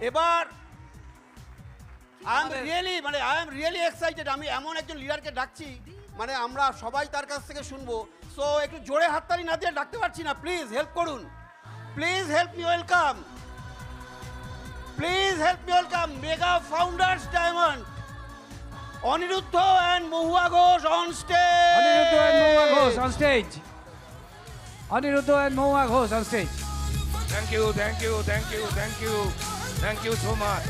এবার I am really excited. আমি এমন একজন লিডারকে ডাকছি, মানে আমরা সবাই তার কাছ থেকে শুনবো। সো একটু জোরে হাততালি না দিয়ে ডাকতে পারছি না, প্লিজ হেল্প করুন। Please help me welcome, please help me welcome mega founders diamond Aniruddha and Mohua Ghosh on stage. Aniruddha and Mohua Ghosh on stage. Aniruddha and Mohua Ghosh on stage. Thank you, thank you, thank you, thank you, thank you so much,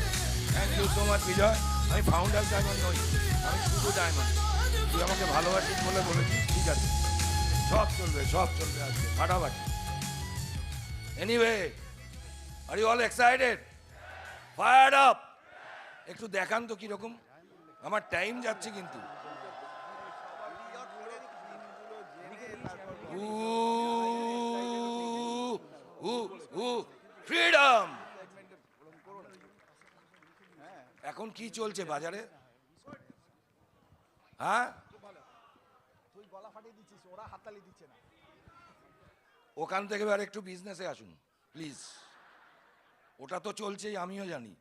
thank you so much, বিজয়। আমি founder diamond নই, আমি শুধু diamond. তুই আমাকে ভালোবাসিস বলে বলেছিস, ঠিক আছে, সব চলবে আজকে ফাটাফাটি। Anyway, are you all excited? Fired up? একটু দেখান তো কিরকম, আমার টাইম যাচ্ছে কিন্তু। ফ্রিডম। এখন কি চলছে বাজারে? হ্যাঁ, ওখান থেকে এবার একটু বিজনেসে আসুন প্লিজ। ওটা তো চলছেই, আমিও জানি।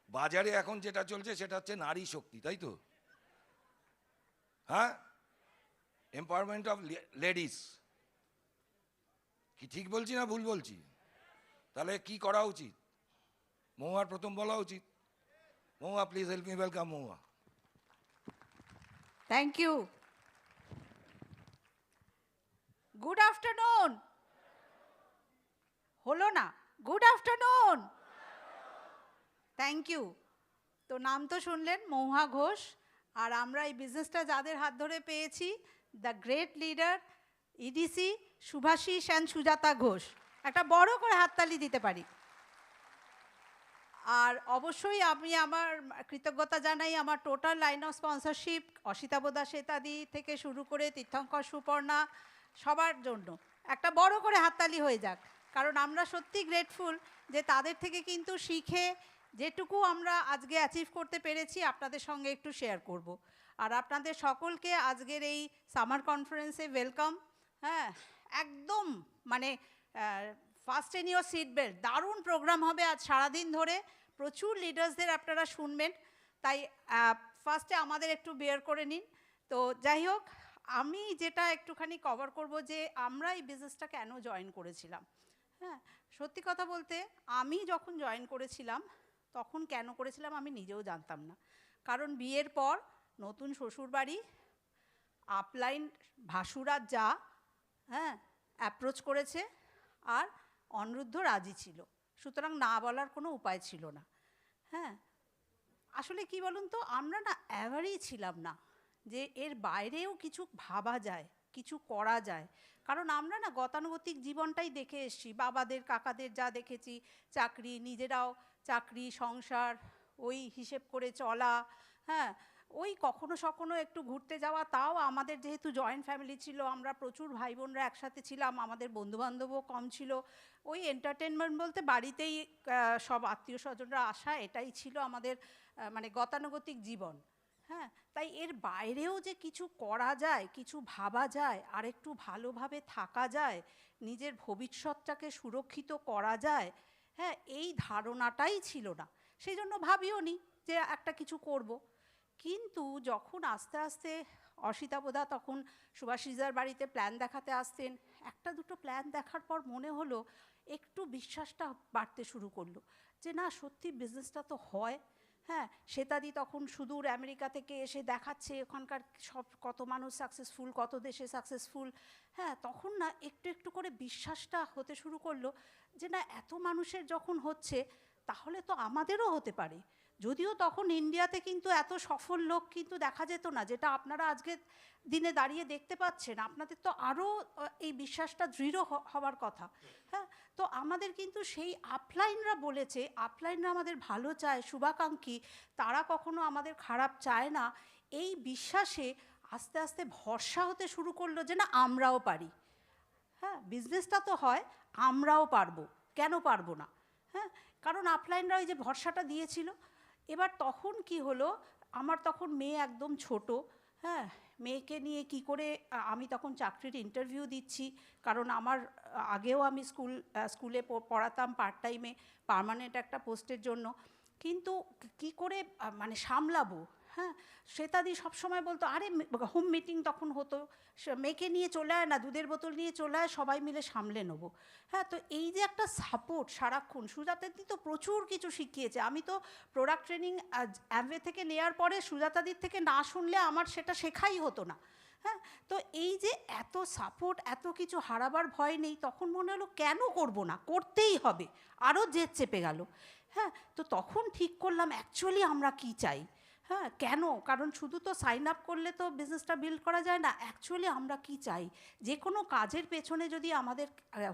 বাজারে এখন যেটা চলছে সেটা হচ্ছে নারী শক্তি, তাই তো? হ্যাঁ, এম্পাওয়ারমেন্ট অফ লেডিস। কি ঠিক বলছি না ভুল বলছি? তাহলে কি করা উচিত? মহুয়ার প্রথম বলা উচিত। Mahua, please help me welcome Mahua. Thank you. Good afternoon. হলো না? Good afternoon. Thank you. তো নাম তো শুনলেন, মহুয়া ঘোষ। আর আমরা এই বিজনেসটা যাদের হাত ধরে পেয়েছি, the great leader EDC Shubhashis and Sujata Ghosh. একটা বড় করে হাততালি দিতে পারি। আর অবশ্যই আমি আমার কৃতজ্ঞতা জানাই আমার টোটাল লাইন অফ স্পন্সরশিপ, অসিতাবোদা শ্বেতাদি থেকে শুরু করে তীর্থঙ্কর সুপর্ণা, সবার জন্য একটা বড় করে হাততালি হয়ে যাক। কারণ আমরা সত্যি গ্রেটফুল যে তাদের থেকে কিন্তু শিখে যেটুকু আমরা আজকে অ্যাচিভ করতে পেরেছি আপনাদের সঙ্গে একটু শেয়ার করব। আর আপনাদের সকলকে আজকের এই সামার কনফারেন্সে ওয়েলকাম। হ্যাঁ, একদম মানে fasten your seat belt. দারুণ প্রোগ্রাম হবে আজ সারাদিন ধরে, প্রচুর লিডার্সদের আপনারা শুনবেন। তাই ফার্স্টে আমাদের একটু বেয়ার করে নিন। তো যাই হোক, আমি যেটা একটুখানি কভার করব যে আমরা এই বিজনেসটা কেন জয়েন করেছিলাম। হ্যাঁ, সত্যি কথা বলতে আমি যখন জয়েন করেছিলাম তখন কেন করেছিলাম আমি নিজেও জানতাম না। কারণ বিয়ের পর নতুন শ্বশুরবাড়ি, আপলাইন ভাসুরা যা হ্যাঁ অ্যাপ্রোচ করেছে, আর অনিরুদ্ধ রাজি ছিল, সুতরাং না বলার কোনো উপায় ছিল না। হ্যাঁ, আসলে কি বলুন তো, আমরা না অ্যাওয়ারই ছিলাম না যে এর বাইরেও কিছু ভাবা যায়, কিছু করা যায়। কারণ আমরা না গতানুগতিক জীবনটাই দেখে এসেছি, বাবাদের কাকাদের যা দেখেছি, চাকরি, নিজেরাও চাকরি, সংসার, ওই হিসেব করে চলা। হ্যাঁ, ওই কখনো সখনো একটু ঘুরতে যাওয়া, তাও আমাদের যেহেতু জয়েন্ট ফ্যামিলি ছিল, আমরা প্রচুর ভাই বোনরা একসাথে ছিলাম, আমাদের বন্ধুবান্ধবও কম ছিল। ওই এন্টারটেনমেন্ট বলতে বাড়িতেই সব আত্মীয় স্বজনরা আসা, এটাই ছিল আমাদের মানে গতানুগতিক জীবন। হ্যাঁ, তাই এর বাইরেও যে কিছু করা যায়, কিছু ভাবা যায়, আর একটু ভালোভাবে থাকা যায়, নিজের ভবিষ্যৎটাকে সুরক্ষিত করা যায়, হ্যাঁ, এই ধারণাটাই ছিল না। সেই জন্য ভাবিও নি যে একটা কিছু করব। কিন্তু যখন আস্তে আস্তে অসিতাবোধা তখন সুভাষিসদার বাড়িতে প্ল্যান দেখাতে আসতেন, একটা দুটো প্ল্যান দেখার পর মনে হলো, একটু বিশ্বাসটা বাড়তে শুরু করলো যে না, সত্যি বিজনেসটা তো হয়। হ্যাঁ, শ্বেতাদি তখন সুদূর আমেরিকা থেকে এসে দেখাচ্ছে ওখানকার সব কত মানুষ সাকসেসফুল, কত দেশে সাকসেসফুল। হ্যাঁ, তখন না একটু একটু করে বিশ্বাসটা হতে শুরু করলো যে না, এত মানুষের যখন হচ্ছে তাহলে তো আমাদেরও হতে পারে। যদিও তখন ইন্ডিয়াতে কিন্তু এত সফল লোক কিন্তু দেখা যেত না, যেটা আপনারা আজকে দিনে দাঁড়িয়ে দেখতে পাচ্ছেন। আপনাদের তো আরও এই বিশ্বাসটা দৃঢ় হওয়ার কথা। হ্যাঁ, তো আমাদের কিন্তু সেই আপলাইনরা বলেছে, আপলাইনরা আমাদের ভালো চায়, শুভাকাঙ্ক্ষী, তারা কখনো আমাদের খারাপ চায় না। এই বিশ্বাসে আস্তে আস্তে ভরসা হতে শুরু করলো যে না, আমরাও পারি। হ্যাঁ, বিজনেসটা তো হয়, আমরাও পারবো, কেন পারবো না। হ্যাঁ, কারণ আপলাইনরা ওই যে ভরসাটা দিয়েছিল। এবার তখন কি হলো, আমার তখন মেয়ে একদম ছোট। হ্যাঁ, মেয়েকে নিয়ে কি করে, আমি তখন চাকরির ইন্টারভিউ দিচ্ছি, কারণ আমার আগেও আমি স্কুলে পড়াতাম পার্ট টাইমে, পার্মানেন্ট একটা পোস্টের জন্য। কিন্তু কি করে মানে সামলাবো। হ্যাঁ, শ্বেতাদি সবসময় বলতো, আরে হোম মিটিং তখন হতো, মেয়েকে নিয়ে চলে আয় না, দুধের বোতল নিয়ে চলে আয়, সবাই মিলে সামলে নেবো। হ্যাঁ, তো এই যে একটা সাপোর্ট সারাক্ষণ, সুজাতাদি তো প্রচুর কিছু শিখিয়েছে। আমি তো প্রোডাক্ট ট্রেনিং অ্যামওয়ে থেকে নেওয়ার পরে সুজাতাদির থেকে না শুনলে আমার সেটা শেখাই হতো না। হ্যাঁ, তো এই যে এত সাপোর্ট, এত কিছু হারাবার ভয় নেই, তখন মনে হলো কেন করব না, করতেই হবে, আরও জেদ চেপে গেল। হ্যাঁ, তো তখন ঠিক করলাম অ্যাকচুয়ালি আমরা কি চাই। হ্যাঁ, কেন, কারণ শুধু তো সাইন আপ করলে তো বিজনেসটা বিল্ড করা যায় না। অ্যাকচুয়ালি আমরা কি চাই, যে কোনো কাজের পেছনে যদি আমাদের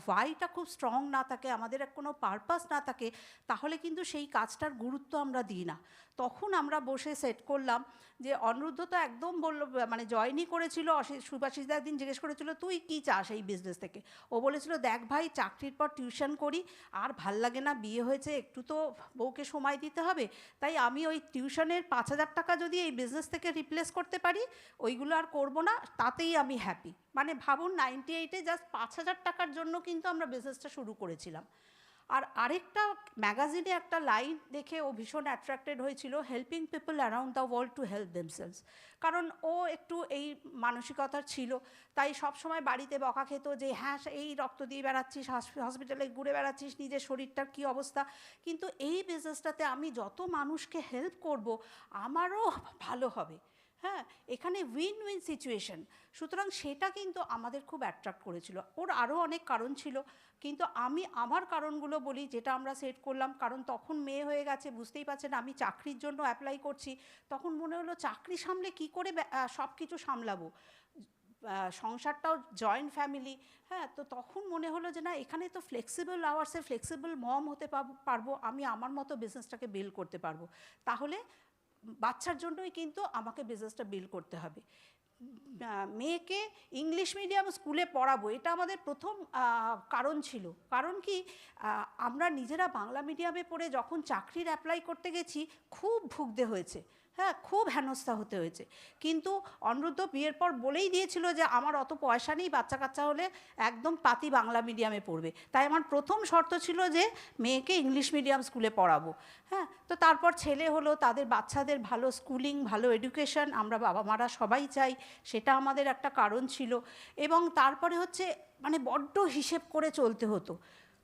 ওয়াইটা খুব স্ট্রং না থাকে, আমাদের কোনো পারপাস না থাকে, তাহলে কিন্তু সেই কাজটার গুরুত্ব আমরা দিই না। তখন আমরা বসে সেট করলাম যে অনিরুদ্ধ তো একদম বললো, মানে জয়েনই করেছিল, সুভাষিসদা একদিন জিজ্ঞেস করেছিল তুই কী চাস এই বিজনেস থেকে। ও বলেছিল দেখ ভাই, চাকরির পর টিউশন করি, আর ভাল লাগে না, বিয়ে হয়েছে, একটু তো বউকে সময় দিতে হবে, তাই আমি ওই টিউশনের 5,000 টাকা যদি এই বিজনেস থেকে রিপ্লেস করতে পারি, ওইগুলো আর করবো না, তাতেই আমি হ্যাপি। মানে ভাবুন, 98-এ জাস্ট 5,000 টাকার জন্য কিন্তু আমরা বিজনেসটা শুরু করেছিলাম। আর আরেকটা ম্যাগাজিনে একটা লাইন দেখে ও ভীষণ অ্যাট্রাক্টেড হয়েছিল, helping people around the world to help themselves. কারণ ও একটু এই মানসিকতার ছিল, তাই সবসময় বাড়িতে বকা খেত যে হ্যাঁ এই রক্ত দিয়ে বেড়াচ্ছিস, হসপিটালে ঘুরে বেড়াচ্ছিস, নিজের শরীরটার কী অবস্থা, কিন্তু এই বিজনেসটাতে আমি যত মানুষকে হেল্প করব আমারও ভালো হবে। হ্যাঁ, এখানে উইন উইন সিচুয়েশন। সুতরাং সেটা কিন্তু আমাদের খুব অ্যাট্রাক্ট করেছিল। ওর আরও অনেক কারণ ছিল, কিন্তু আমি আমার কারণগুলো বলি যেটা আমরা সেট করলাম। কারণ তখন মেয়ে হয়ে গেছে, বুঝতেই পারছেন, আমি চাকরির জন্য অ্যাপ্লাই করছি। তখন মনে হলো চাকরি সামলে কি করে সব কিছু সামলাবো, সংসারটাও জয়েন্ট ফ্যামিলি। হ্যাঁ, তো তখন মনে হলো যে না, এখানে তো ফ্লেক্সিবল আওয়ার্সে ফ্লেক্সিবল মম হতে পারবো, আমি আমার মতো বিজনেসটাকে বিল্ড করতে পারবো। তাহলে বাচ্চার জন্যই কিন্তু আমাকে বিজনেসটা বিল্ড করতে হবে। মেয়েকে ইংলিশ মিডিয়াম স্কুলে পড়াবো, এটা আমাদের প্রথম কারণ ছিল। কারণ কি, আমরা নিজেরা বাংলা মিডিয়ামে পড়ে যখন চাকরির অ্যাপ্লাই করতে গেছি, খুব ভুগতে হয়েছে। হ্যাঁ, খুব হেনস্থা হতে হয়েছে। কিন্তু অনিরুদ্ধ বিয়ের পর বলেই দিয়েছিল যে আমার অত পয়সা নেই, বাচ্চা কাচ্চা হলে একদম পাতি বাংলা মিডিয়ামে পড়বে। তাই আমার প্রথম শর্ত ছিল যে মেয়েকে ইংলিশ মিডিয়াম স্কুলে পড়াবো। হ্যাঁ, তো তারপর ছেলে হলো, তাদের বাচ্চাদের ভালো স্কুলিং, ভালো এডুকেশন আমরা বাবা মারা সবাই চাই, সেটা আমাদের একটা কারণ ছিল। এবং তারপরে হচ্ছে মানে বড্ড হিসেব করে চলতে হতো।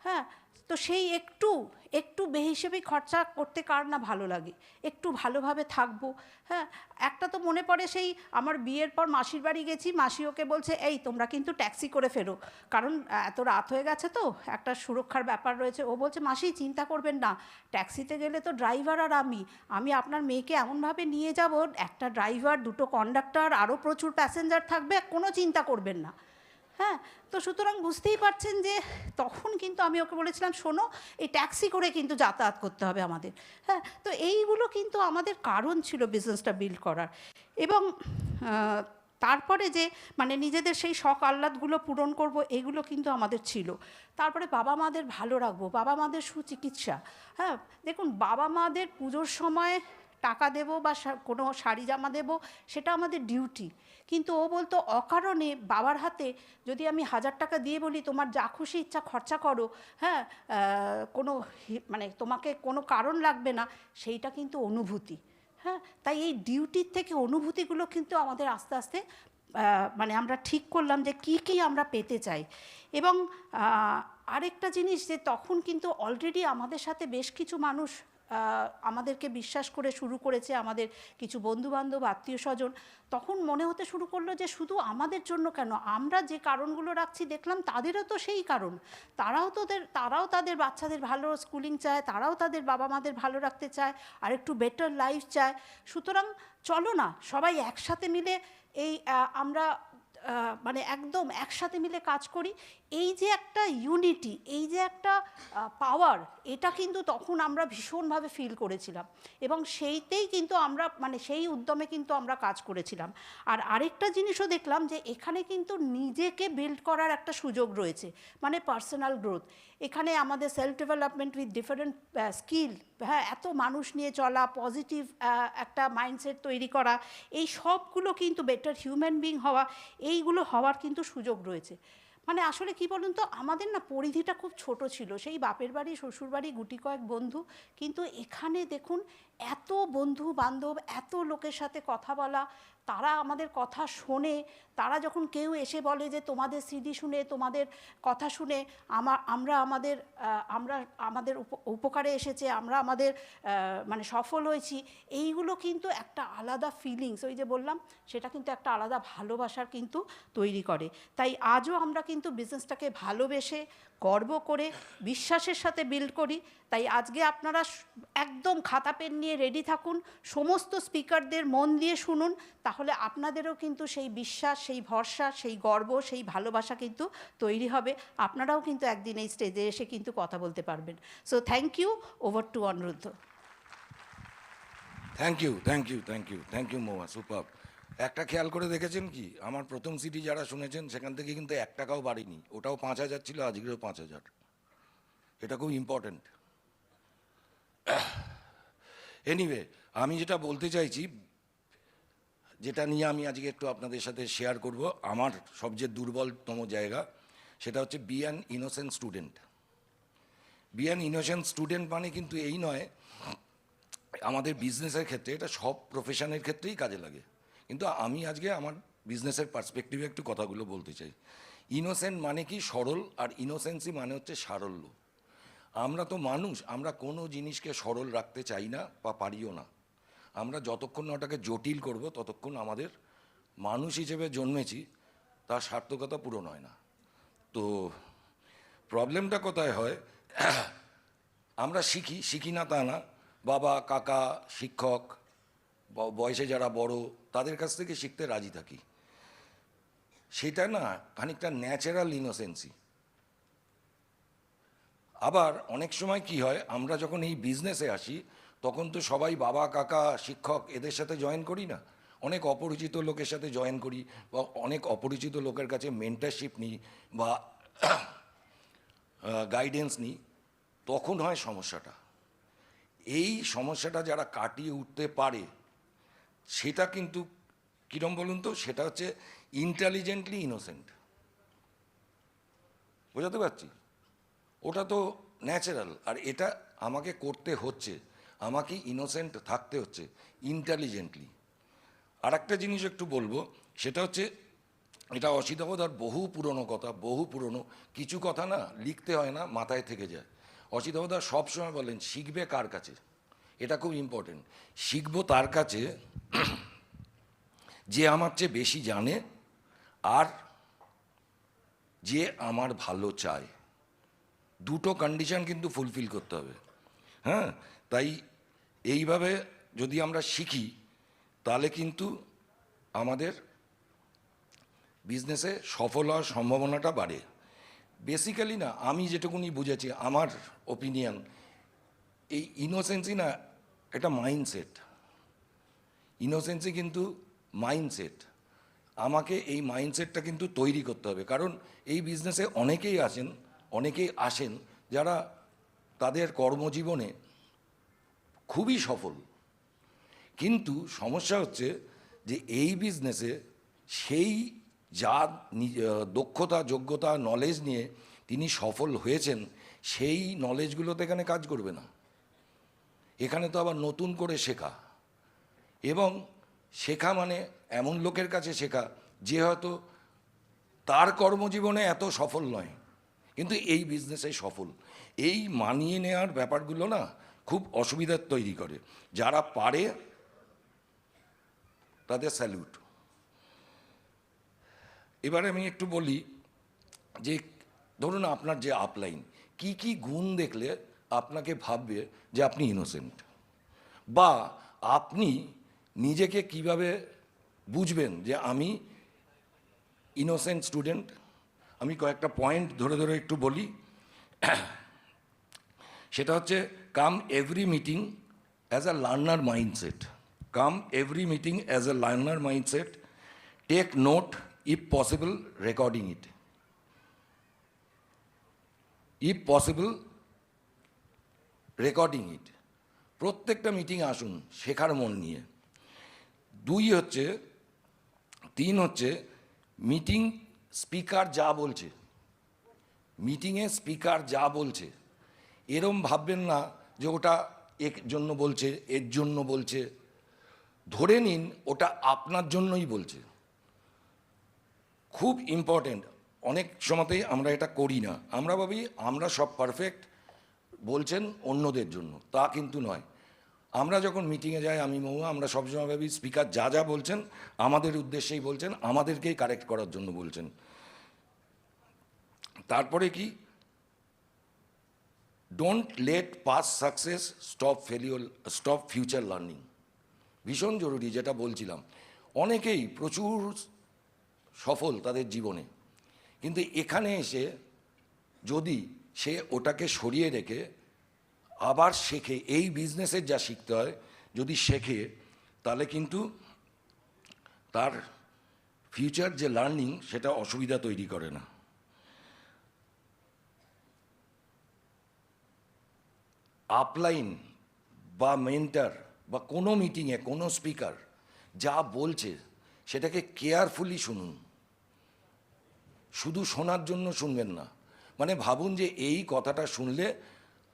হ্যাঁ, তো সেই একটু বেহিসেবি খরচা করতে কার না ভালো লাগে, একটু ভালোভাবে থাকবো। হ্যাঁ, একটা তো মনে পড়ে, সেই আমার বিয়ের পর মাসির বাড়ি গেছি, মাসি ওকে বলছে এই তোমরা কিন্তু ট্যাক্সি করে ফেরো, কারণ এত রাত হয়ে গেছে তো একটা সুরক্ষার ব্যাপার রয়েছে। ও বলছে মাসি চিন্তা করবেন না, ট্যাক্সিতে গেলে তো ড্রাইভার আর আমি আপনার মেয়েকে এমনভাবে নিয়ে যাব, একটা ড্রাইভার, দুটো কন্ডাক্টর, আরও প্রচুর প্যাসেঞ্জার থাকবে, কোনো চিন্তা করবেন না। হ্যাঁ, তো সুতরাং বুঝতেই পারছেন যে তখন কিন্তু আমি ওকে বলেছিলাম শোনো, এই ট্যাক্সি করে কিন্তু যাতায়াত করতে হবে আমাদের। হ্যাঁ, তো এইগুলো কিন্তু আমাদের কারণ ছিল বিজনেসটা বিল্ড করার। এবং তারপরে যে মানে নিজেদের সেই শখ আহ্লাদগুলো পূরণ করব, এগুলো কিন্তু আমাদের ছিল। তারপরে বাবা মাদের ভালো রাখবো, বাবা মাদের সুচিকিৎসা। হ্যাঁ, দেখুন, বাবা মাদের পুজোর সময় টাকা দেবো বা কোনো শাড়ি জামা দেবো, সেটা আমাদের ডিউটি। কিন্তু ও বলতো অকারণে বাবার হাতে যদি আমি 1,000 টাকা দিয়ে বলি তোমার যা খুশি ইচ্ছা খরচা করো, হ্যাঁ, কোনো মানে তোমাকে কোনো কারণ লাগবে না, সেইটা কিন্তু অনুভূতি। হ্যাঁ, তাই এই ডিউটির থেকে অনুভূতিগুলো কিন্তু আমাদের আস্তে আস্তে মানে আমরা ঠিক করলাম যে কি আমরা পেতে চাই। এবং আরেকটা জিনিস, যে তখন কিন্তু অলরেডি আমাদের সাথে বেশ কিছু মানুষ আমাদেরকে বিশ্বাস করে শুরু করেছে, আমাদের কিছু বন্ধুবান্ধব, আত্মীয় স্বজন। তখন মনে হতে শুরু করলো যে শুধু আমাদের জন্য কেন, আমরা যে কারণগুলো রাখছি দেখলাম তাদেরও তো সেই কারণ, তারাও তাদের বাচ্চাদের ভালো স্কুলিং চায়, তারাও তাদের বাবা মাদের ভালো রাখতে চায়, আর একটু বেটার লাইফ চায়। সুতরাং চলো না সবাই একসাথে মিলে এই আমরা মানে একদম একসাথে মিলে কাজ করি। এই যে একটা ইউনিটি, এই যে একটা পাওয়ার, এটা কিন্তু তখন আমরা ভীষণভাবে ফিল করেছিলাম, এবং সেইতেই কিন্তু আমরা মানে সেই উদ্যমে কিন্তু আমরা কাজ করেছিলাম। আর আরেকটা জিনিসও দেখলাম যে এখানে কিন্তু নিজেকে বিল্ড করার একটা সুযোগ রয়েছে, মানে পার্সোনাল গ্রোথ। এখানে আমাদের self development with different skill, হ্যাঁ, এত মানুষ নিয়ে চলা, পজিটিভ একটা মাইন্ডসেট তৈরি করা, এই সবগুলো কিন্তু বেটার হিউম্যান বিং হওয়া, এইগুলো হওয়ার কিন্তু সুযোগ রয়েছে। মানে আসলে কি বলুন তো, আমাদের না পরিধিটা খুব ছোট ছিল, সেই বাপের বাড়ি শ্বশুর বাড়ি গুটি কয়েক বন্ধু, কিন্তু এখানে দেখুন এত বন্ধু বান্ধব, এত লোকের সাথে কথা বলা, তারা আমাদের কথা শোনে, তারা যখন কেউ এসে বলে যে তোমাদের সিডি শুনে, তোমাদের কথা শুনে আমরা আমাদের উপকারে এসেছে, আমরা আমাদের মানে সফল হয়েছি, এইগুলো কিন্তু একটা আলাদা ফিলিংস, ওই যে বললাম, সেটা কিন্তু একটা আলাদা ভালোবাসার কিন্তু তৈরি করে। তাই আজও আমরা কিন্তু বিজনেসটাকে ভালোবেসে, গর্ব করে, বিশ্বাসের সাথে বিল্ড করি। তাই আজকে আপনারা একদম খাতা পেন নিয়ে রেডি থাকুন, সমস্ত স্পিকারদের মন দিয়ে শুনুন, তাহলে আপনাদেরও কিন্তু সেই বিশ্বাস, সেই ভরসা, সেই গর্ব, সেই ভালোবাসা কিন্তু তৈরি হবে। আপনারাও কিন্তু একদিন এই স্টেজে এসে কিন্তু কথা বলতে পারবেন। So thank you, over to Aniruddha. Thank you Mohua, super. একটা খেয়াল করে দেখেছেন কি, আমার প্রথম সিডি যারা শুনেছেন সেখান থেকে কিন্তু 1 টাকাও বাড়িনি, ওটাও 5,000 ছিল, আজকেও 5,000। এটা খুব ইম্পর্ট্যান্ট। এনিওয়ে, আমি যেটা বলতে চাইছি, যেটা নিয়ে আমি আজকে একটু আপনাদের সাথে শেয়ার করব, আমার সবচেয়ে দুর্বলতম জায়গা, সেটা হচ্ছে be an innocent student. Be an innocent student মানে কিন্তু এই নয়, আমাদের বিজনেসের ক্ষেত্রে, এটা সব প্রফেশনের ক্ষেত্রেই কাজে লাগে, কিন্তু আমি আজকে আমার বিজনেসের পার্সপেক্টিভে একটু কথাগুলো বলতে চাই। ইনোসেন্ট মানে কি? সরল। আর ইনোসেন্সি মানে হচ্ছে সারল্য। আমরা তো মানুষ, আমরা কোনো জিনিসকে সরল রাখতে চাই না বা পারিও না। আমরা যতক্ষণ না ওটাকে জটিল করব, ততক্ষণ আমাদের মানুষ হিসেবে জন্মেছি, তার সার্থকতা পূরণ হয় না। তো প্রবলেমটা কোথায় হয়, আমরা শিখি না তা না, বাবা, কাকা, শিক্ষক, বয়সে যারা বড়, তাদের কাছ থেকে শিখতে রাজি থাকি। সেটা না খানিকটা ন্যাচারাল ইনোসেন্সি। আবার অনেক সময় কি হয়, আমরা যখন এই বিজনেসে আসি, তখন তো সবাই বাবা, কাকা, শিক্ষক এদের সাথে জয়েন করি না, অনেক অপরিচিত লোকের সাথে জয়েন করি, বা অনেক অপরিচিত লোকের কাছে মেন্টারশিপ নিই বা গাইডেন্স নিই। তখন হয় সমস্যাটা। এই সমস্যাটা যারা কাটিয়ে উঠতে পারে, সেটা কিন্তু কীরকম বলুন তো, সেটা হচ্ছে ইন্টেলিজেন্টলি ইনোসেন্ট। বোঝাতে পারছি? ওটা তো ন্যাচারাল, আর এটা আমাকে করতে হচ্ছে, আমাকে ইনোসেন্ট থাকতে হচ্ছে ইন্টেলিজেন্টলি। আর একটা জিনিস একটু বলবো, সেটা হচ্ছে, এটা অসিতাবদার বহু পুরনো কথা, বহু পুরনো কিছু কথা না লিখতে হয় না, মাথায় থেকে যায়। অসিতাবদার সবসময় বলেন, শিখবে কার কাছে? এটা খুব ইম্পর্টেন্ট। শিখবো তার কাছে যে আমার চেয়ে বেশি জানে, আর যে আমার ভালো চায়। দুটো কন্ডিশন কিন্তু ফুলফিল করতে হবে। হ্যাঁ, তাই এইভাবে যদি আমরা শিখি, তাহলে কিন্তু আমাদের বিজনেসে সফল হওয়ার সম্ভাবনাটা বাড়ে। বেসিক্যালি না, আমি যেটুকুনি বুঝেছি, আমার ওপিনিয়ন, এই ইনোসেন্সি না, এটা মাইন্ডসেট। ইনোসেন্সি কিন্তু মাইন্ডসেট। আমাকে এই মাইন্ডসেটটা কিন্তু তৈরি করতে হবে, কারণ এই বিজনেসে অনেকেই আসেন যারা তাদের কর্মজীবনে খুবই সফল, কিন্তু সমস্যা হচ্ছে যে এই বিজনেসে সেই যা দক্ষতা, যোগ্যতা, নলেজ নিয়ে তিনি সফল হয়েছেন, সেই নলেজগুলোতে এখানে কাজ করবে না। এখানে তো আবার নতুন করে শেখা, এবং শেখা মানে এমন লোকের কাছে শেখা যে হয়তো তার কর্মজীবনে এত সফল নয়, কিন্তু এই বিজনেসে সফল। এই মানিয়ে নেওয়ার ব্যাপারগুলো না খুব অসুবিধার তৈরি করে। যারা পারে তাদের স্যালুট। এবারে আমি একটু বলি যে, ধরুন আপনার যে আপলাইন, কি কি গুণ দেখলে আপনাকে ভাববে যে আপনি ইনোসেন্ট, বা আপনি নিজেকে কিভাবে বুঝবেন যে আমি ইনোসেন্ট স্টুডেন্ট। আমি কয়েকটা পয়েন্ট ধরে ধরে একটু বলি। সেটা হচ্ছে, come every meeting as a learner mindset. Come every meeting as a learner mindset. Take note, if possible recording it. If possible recording it. প্রত্যেকটা মিটিংয়ে আসুন শেখার মন নিয়ে। 3 হচ্ছে মিটিং স্পিকার যা বলছে, মিটিংয়ে স্পিকার যা বলছে এরম ভাববেন না যে ওটা এর জন্য বলছে, এর জন্য বলছে। ধরে নিন ওটা আপনার জন্যই বলছে। খুব ইম্পর্টেন্ট। অনেক সময়তেই আমরা এটা করি না, আমরা ভাবি আমরা সব পারফেক্ট, বলছেন অন্যদের জন্য, তা কিন্তু নয়। আমরা যখন মিটিংয়ে যাই, আমি মহুয়া, আমরা সবসময় ভাবি স্পিকার যা যা বলছেন আমাদের উদ্দেশ্যেই বলছেন, আমাদেরকেই কারেক্ট করার জন্য বলছেন। তারপরে কি, don't let pass success stop future learning. ভীষণ জরুরি, যেটা বলছিলাম। অনেকেই প্রচুর সফল তাদের জীবনে, কিন্তু এখানে এসে যদি সে ওটাকে সরিয়ে রেখে আবার শেখে, এই বিজনেসের যা শিখতে হয় যদি শেখে, তাহলে কিন্তু তার ফিউচার যে লার্নিং সেটা অসুবিধা তৈরি করে না। আপলাইন বা মেন্টার বা কোনো মিটিংয়ে কোনো স্পিকার যা বলছে সেটাকে কেয়ারফুলি শুনুন। শুধু শোনার জন্য শুনবেন না, মানে ভাবুন যে এই কথাটা শুনলে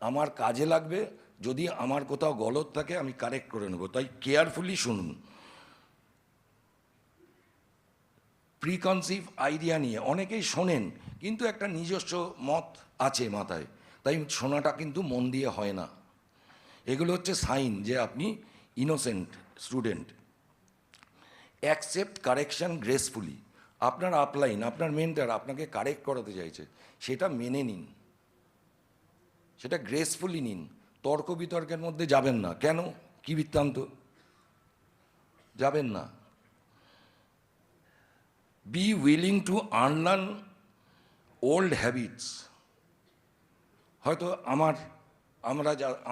আমার কাজে লাগবে, যদি আমার কোথাও গলত থাকে আমি কারেক্ট করে নেব, তাই কেয়ারফুলি শুনুন। প্রিকনসিভ আইডিয়া নিয়ে অনেকেই শোনেন, কিন্তু একটা নিজস্ব মত আছে মাথায়, তাই শোনাটা কিন্তু মন দিয়ে হয় না। এগুলো হচ্ছে সাইন যে আপনি innocent student. Accept correction gracefully. আপনার আপলাইন, আপনার মেন্টার আপনাকে কারেক্ট করাতে চাইছে, সেটা মেনে নিন, সেটা গ্রেসফুলি নিন। তর্ক বিতর্কের মধ্যে যাবেন না। কেন, কি বৃত্তান্ত, যাবেন না। Be willing to unlearn old habits. হয়তো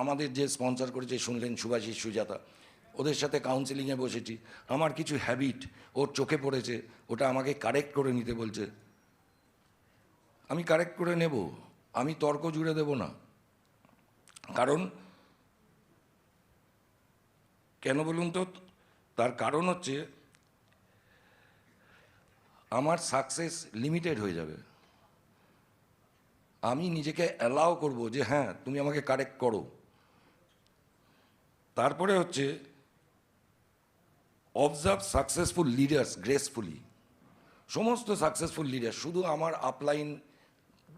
আমাদের যে স্পন্সর করেছে শুনলেন, সুভাষিস সুজাতা, ওদের সাথে কাউন্সিলিংয়ে বসেছি, আমার কিছু হ্যাবিট ওর চোখে পড়েছে, ওটা আমাকে কারেক্ট করে নিতে বলছে, আমি কারেক্ট করে নেব, আমি তর্ক জুড়ে দেব না। কারণ কেন বলুন তো, তার কারণ হচ্ছে আমার সাকসেস লিমিটেড হয়ে যাবে। আমি নিজেকে অ্যালাউ করব যে হ্যাঁ তুমি আমাকে কারেক্ট করো। তারপরে হচ্ছে অবজার্ভ সাকসেসফুল লিডার্স গ্রেসফুলি। সমস্ত সাকসেসফুল লিডার, শুধু আমার আপলাইন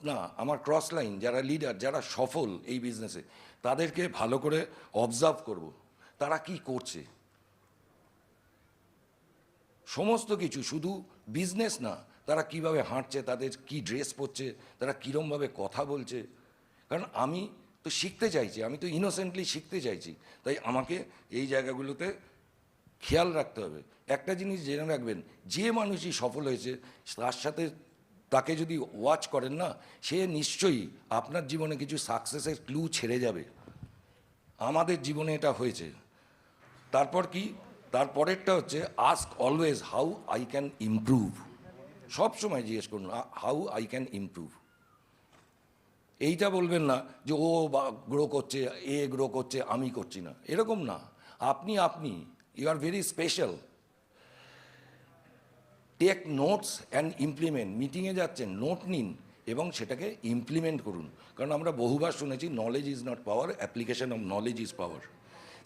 না, আমার ক্রস লাইন যারা লিডার, যারা সফল এই বিজনেসে, তাদেরকে ভালো করে অবজার্ভ করব, তারা কি করছে। সমস্ত কিছু, শুধু বিজনেস না, তারা কিভাবে হাঁটছে, তাদের কি ড্রেস পরছে, তারা কীরমভাবে কথা বলছে। কারণ আমি তো শিখতে চাইছি, আমি তো ইনোসেন্টলি শিখতে চাইছি, তাই আমাকে এই জায়গাগুলোতে খেয়াল রাখতে হবে। একটা জিনিস জেনে রাখবেন, যে মানুষই সফল হয়েছে তার সাথে তাকে যদি ওয়াচ করেন না, সে নিশ্চয়ই আপনার জীবনে কিছু সাকসেসের ক্লু ছেড়ে যাবে। আমাদের জীবনে এটা হয়েছে। তারপর কি, তারপরেরটা হচ্ছে ask always how I can improve. সব সময় জিজ্ঞেস করুন হাউ আই ক্যান ইমপ্রুভ। এইটা বলবেন না যে ও গ্রো করছে, এ গ্রো করছে, আমি করছি না, এরকম না। আপনি you are very special. Take notes and implement. মিটিংয়ে যাচ্ছেন, নোট নিন এবং সেটাকে ইমপ্লিমেন্ট করুন। কারণ আমরা বহুবার শুনেছি knowledge is not power, application of knowledge is power.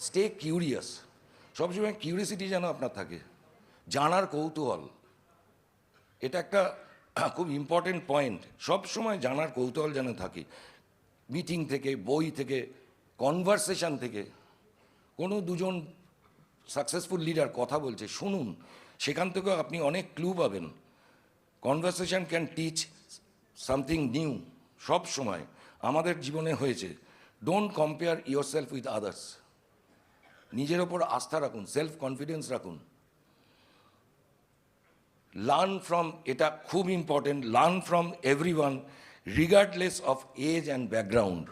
Stay curious. সবসময় কিউরিয়াসিটি যেন আপনার থাকে, জানার কৌতূহল। এটা একটা খুব ইম্পর্টেন্ট পয়েন্ট। সব সময় জানার কৌতূহল যেন থাকে, মিটিং থেকে, বই থেকে, কনভারসেশন থেকে। কোনো দুজন সাকসেসফুল লিডার কথা বলছে, শুনুন, সেখান থেকেও আপনি অনেক ক্লু পাবেন। Conversation can teach something new. সব সময় আমাদের জীবনে হয়েছে। Don't compare yourself with others. নিজের ওপর আস্থা রাখুন, সেলফ কনফিডেন্স রাখুন। লার্ন ফ্রম, এটা খুব important, learn from everyone regardless of age and background.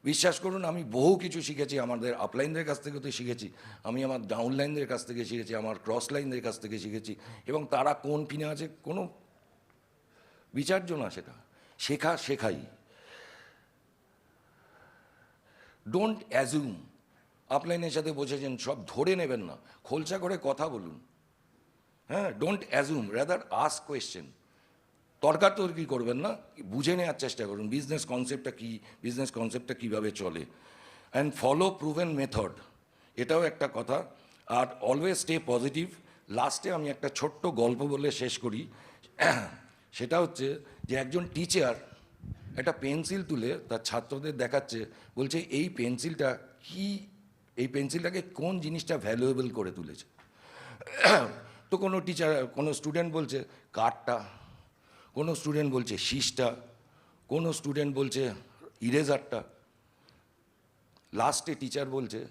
বিশ্বাস করুন, আমি বহু কিছু শিখেছি, আমাদের আপলাইনদের কাছ থেকে তো শিখেছি, আমি আমার ডাউনলাইনদের কাছ থেকে শিখেছি, আমার ক্রস লাইনদের কাছ থেকে শিখেছি, এবং তারা কোন পিনে আছে কোনো বিচার্য না, সেটা শেখাই। Don't assume. আপলাইনের সাথে বসেছেন, সব ধরে নেবেন না, খোলসা করে কথা বলুন। হ্যাঁ, don't assume, rather ask question. তর্কাতর্কি করবেন না, বুঝে নেওয়ার চেষ্টা করুন বিজনেস কনসেপ্টটা কী, বিজনেস কনসেপ্টটা কীভাবে চলে। অ্যান্ড ফলো প্রুভেন মেথড, এটাও একটা কথা। Are always stay positive. লাস্টে আমি একটা ছোট্ট গল্প বলে শেষ করি। সেটা হচ্ছে যে একজন টিচার একটা পেন্সিল তুলে তার ছাত্রদের দেখাচ্ছে, বলছে এই পেন্সিলটা কি, এই পেন্সিলটাকে কোন জিনিসটা ভ্যালুয়েবল করে তুলেছে। তো কোনো টিচার, কোনো স্টুডেন্ট বলছে কাঠটা, কোনো স্টুডেন্ট বলছে শীষটা, কোনো স্টুডেন্ট বলছে ইরেজারটা। লাস্টে টিচার বলছে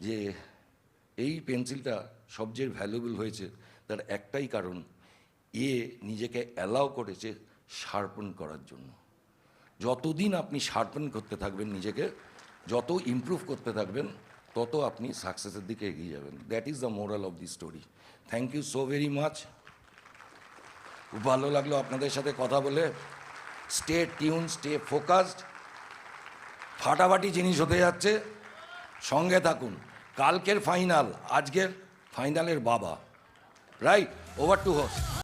যে এই পেন্সিলটা সবচেয়ে ভ্যালুয়েবল হয়েছে তার একটাই কারণ, এ নিজেকে অ্যালাউ করেছে শার্পন করার জন্য। যতদিন আপনি শার্পন করতে থাকবেন নিজেকে, যত ইমপ্রুভ করতে থাকবেন, তত আপনি সাকসেসের দিকে এগিয়ে যাবেন। That is the moral of the story. Thank you so very much. খুব ভালো লাগলো আপনাদের সাথে কথা বলে। Stay tune, stay focused. ফাটাফাটি জিনিস হতে যাচ্ছে, সঙ্গে থাকুন। কালকের ফাইনাল, আজকের ফাইনালের বাবা। Right, over two host.